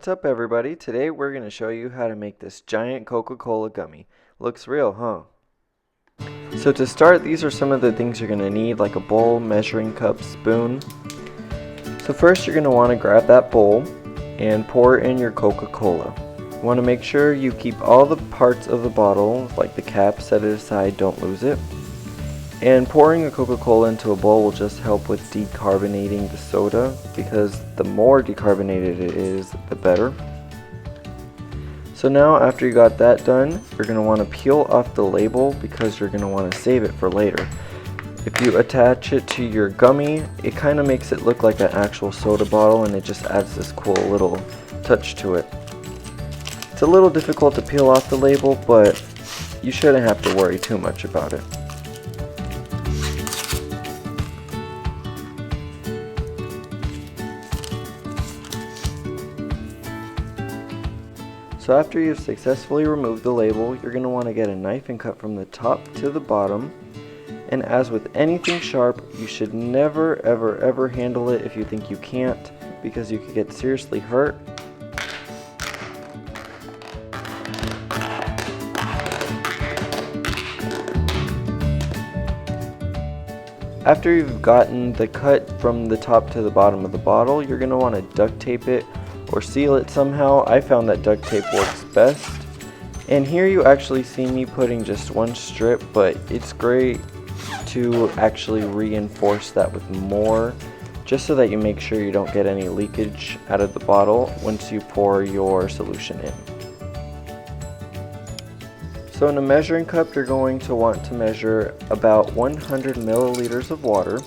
What's up everybody? Today we're going to show you how to make this giant Coca-Cola gummy. Looks real, huh? So to start, these are some of the things you're going to need, like a bowl, measuring cup, spoon. So first you're going to want to grab that bowl and pour in your Coca-Cola. You want to make sure you keep all the parts of the bottle, like the cap, set it aside, don't lose it. And pouring the Coca-Cola into a bowl will just help with decarbonating the soda, because the more decarbonated it is, the better. So now after you got that done, you're going to want to peel off the label because you're going to want to save it for later. If you attach it to your gummy, it kind of makes it look like an actual soda bottle, and it just adds this cool little touch to it. It's a little difficult to peel off the label, but you shouldn't have to worry too much about it. So after you've successfully removed the label, you're going to want to get a knife and cut from the top to the bottom. And as with anything sharp, you should never ever handle it if you think you can't, because you could get seriously hurt. After you've gotten the cut from the top to the bottom of the bottle, you're going to want to duct tape it or seal it somehow. I found that duct tape works best. And here you actually see me putting just one strip, but it's great to actually reinforce that with more, just so that you make sure you don't get any leakage out of the bottle once you pour your solution in. So in a measuring cup, you're going to want to measure about 100 milliliters of water.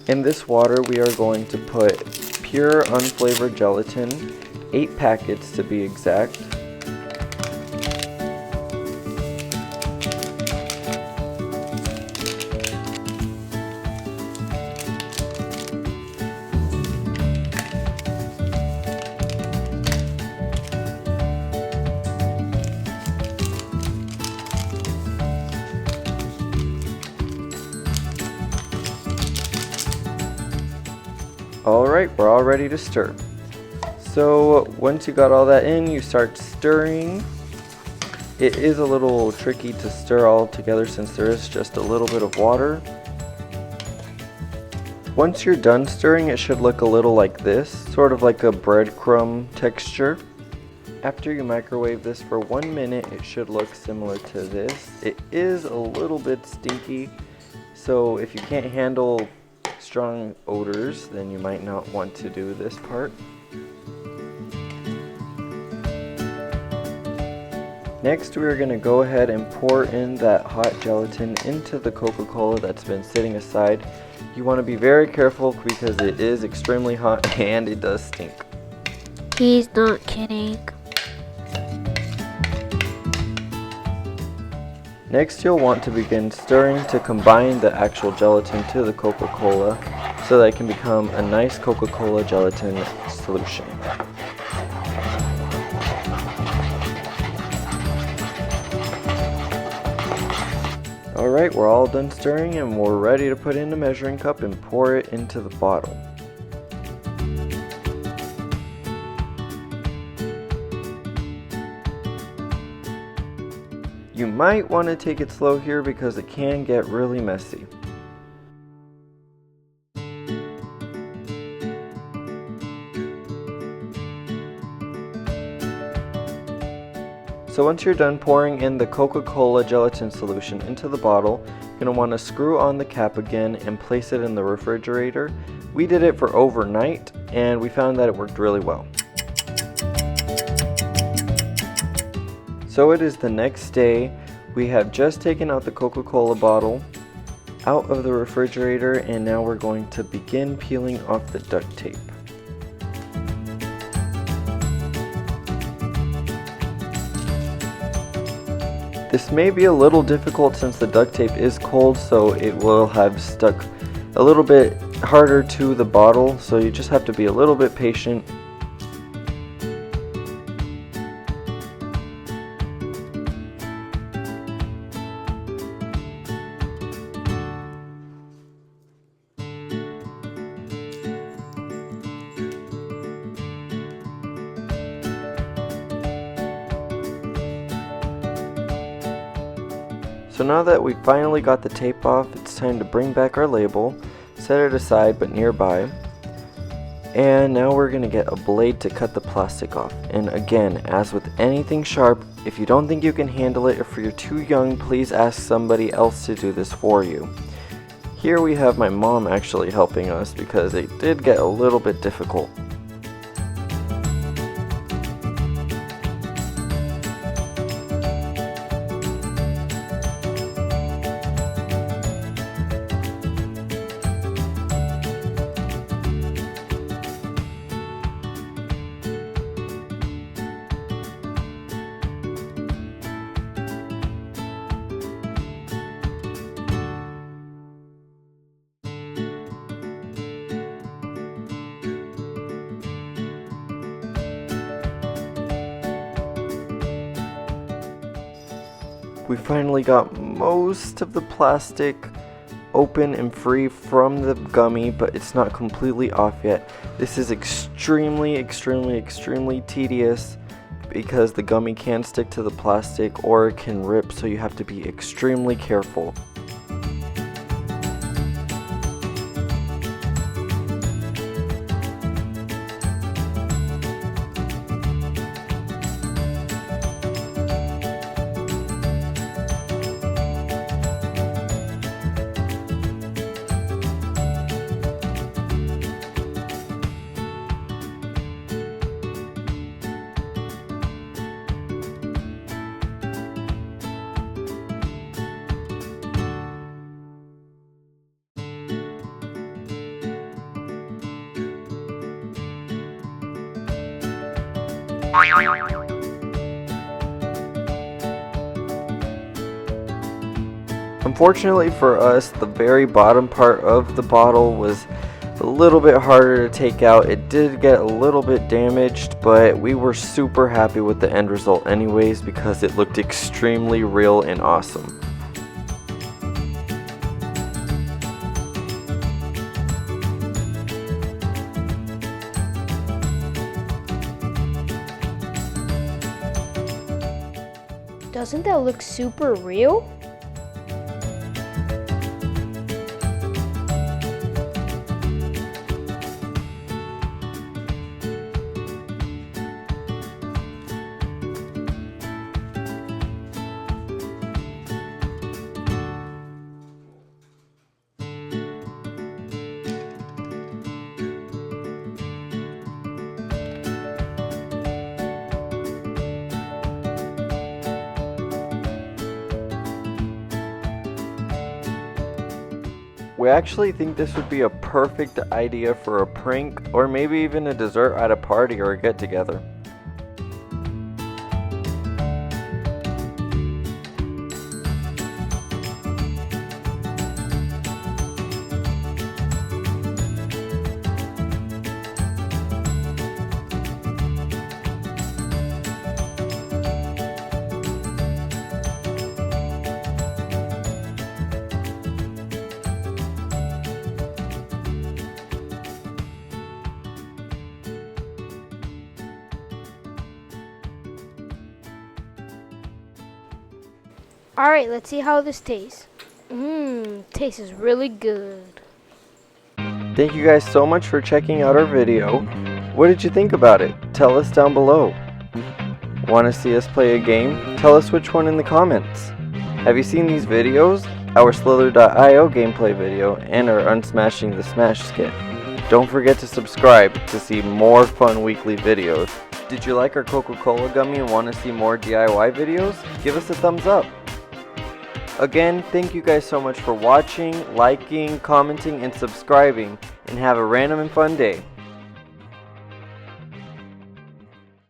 In this water, we are going to put pure unflavored gelatin, 8 packets to be exact. Alright, we're all ready to stir. So once you got all that in, you start stirring. It is a little tricky to stir all together since there is just a little bit of water. Once you're done stirring, it should look a little like this, sort of like a breadcrumb texture. After you microwave this for 1 minute, it should look similar to this. It is a little bit stinky, so if you can't handle strong odors, then you might not want to do this part. Next, we are going to go ahead and pour in that hot gelatin into the Coca-Cola that's been sitting aside. You want to be very careful because it is extremely hot and it does stink. He's not kidding. Next, you'll want to begin stirring to combine the actual gelatin to the Coca-Cola so that it can become a nice Coca-Cola gelatin solution. Alright, we're all done stirring and we're ready to put in the measuring cup and pour it into the bottle. You might want to take it slow here because it can get really messy. So once you're done pouring in the Coca-Cola gelatin solution into the bottle, you're going to want to screw on the cap again and place it in the refrigerator. We did it for overnight and we found that it worked really well. So it is the next day. We have just taken out the Coca-Cola bottle out of the refrigerator, and now we're going to begin peeling off the duct tape. This may be a little difficult since the duct tape is cold, so it will have stuck a little bit harder to the bottle, so you just have to be a little bit patient. So now that we finally got the tape off, it's time to bring back our label, set it aside but nearby. And now we're going to get a blade to cut the plastic off. And again, as with anything sharp, if you don't think you can handle it, or if you're too young, please ask somebody else to do this for you. Here we have my mom actually helping us because it did get a little bit difficult. We finally got most of the plastic open and free from the gummy, but it's not completely off yet. This is extremely tedious because the gummy can stick to the plastic or it can rip, so you have to be extremely careful. Unfortunately for us, the very bottom part of the bottle was a little bit harder to take out. It did get a little bit damaged, but we were super happy with the end result anyways because it looked extremely real and awesome. Doesn't that look super real? We actually think this would be a perfect idea for a prank or maybe even a dessert at a party or a get-together. Alright, let's see how this tastes. Tastes really good. Thank you guys so much for checking out our video. What did you think about it? Tell us down below. Want to see us play a game? Tell us which one in the comments. Have you seen these videos? Our Slither.io gameplay video and our Unsmashing the Smash skit. Don't forget to subscribe to see more fun weekly videos. Did you like our Coca-Cola gummy and want to see more DIY videos? Give us a thumbs up. Again, thank you guys so much for watching, liking, commenting, and subscribing, and have a random and fun day.